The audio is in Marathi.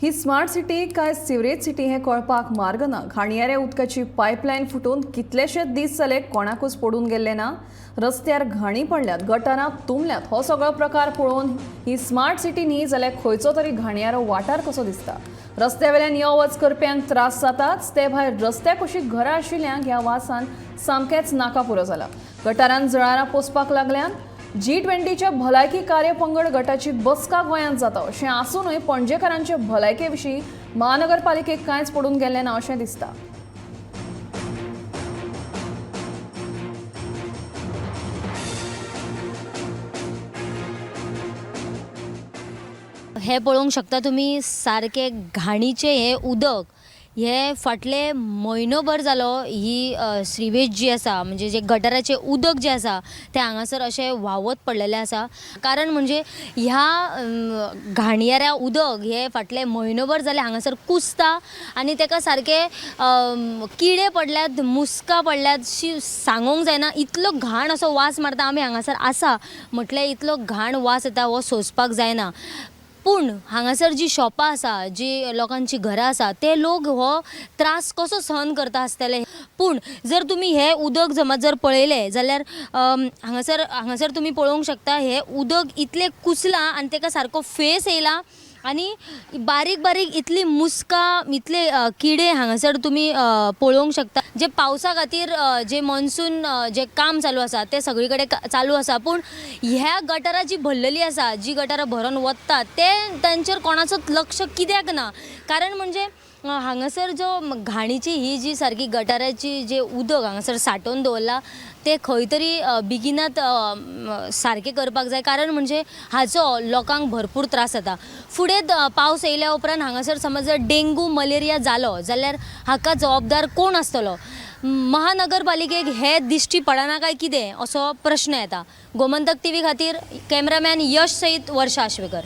ही स्मार्ट सिटी काय सिवरेज सिटी हे कळपाक मार्ग ना। घाणयारे उदकाची पायपलायन फुटून कितलेशेच दीस जाले कोणाकूच पडून गेल्ले ना। रस्त्यार घाणी पडल्यात, गटारां तुंबल्यात। हो सगळो प्रकार पळोवन ही स्मार्ट सिटी न्ही जाल्यार खंयचो तरी घाणयारो वाठार कसो दिसता। रस्त्यावेल्यान यो वच करप्यांक त्रास जाताच, ते भायर रस्त्याक अशी घरां आशिल्ल्यांक ह्या वासान सामकेंच नाकापुरो जाला। गटारांत जळारां पोसपाक लागल्यान। G20च्या भलायकी कार्यपंगड गटाची बसका गोंयांत जाता अशें आसूनय पणजेकारांचे भलायके विशीं महानगरपालिकेक कांयच पडून गेल्लें ना अशें दिसता। हे पळोवंक शकता तुम्ही सारखे घाणीचे हे उदक हे फाटले म्हयनोभर जालो ही श्रीवेज जी आसा म्हणजे जे गटाराचे उदक जे आसा ते हांगासर अशें व्हांवत पडलेले आसा। कारण म्हणजे ह्या घाणयाऱ्या उदक हे फाटले म्हयनोभर जाले हांगासर कुसता आनी तेका सारखे किडे पडल्यात, मुस्कां पडल्यात, सांगोंक जायना इतलो घाण असो वास मारता। आमी हांगासर आसा म्हटल्यार इतलो घाण वास येता हो सोंसपाक जायना। पूण हांगासर जी शॉपां आसा, जी लोकांची घरां आसा, ते लोक हो त्रास कसो सहन करता आसतले। पूण जर तुमी हे उदक समज जर पळयले जाल्यार हांगासर तुमी पळोवंक शकता हे उदक इतले कुसलां आनी तेका सारको फेस येयला आनी बारीक बारीक इतली मुस्कां, इतले किडे हांगासर तुमी पळोवंक शकता। जे पावसा खातीर जे मॉन्सून जे काम चालू आसा ते सगळी कडेन चालू आसा, पूण ह्या गटारां जी भरलेली आसा, जी गटारां भरून वतात ते तांचेर कोणाचोच लक्ष कित्याक ना। कारण म्हणजे हांगासर जो घाणीची ही जी सारकी गटाराची जे उदक हांगासर सांठोवन दवरला ते खंय तरी बेगिनात सारके करपाक जाय। कारण म्हणजे हाचो लोकांक भरपूर त्रास जाता। फुडें पावस येयल्या उपरांत हांगासर समज जर डेंगू मलेरिया जालो जाल्यार हाका जबाबदार कोण आसतलो? महानगरपालिकेक हे दिश्टी पडना काय कितें असो प्रश्न येता। गोमंतक टीव्ही खातीर कॅमेरामॅन यश सयत वर्षा आश्वेकर।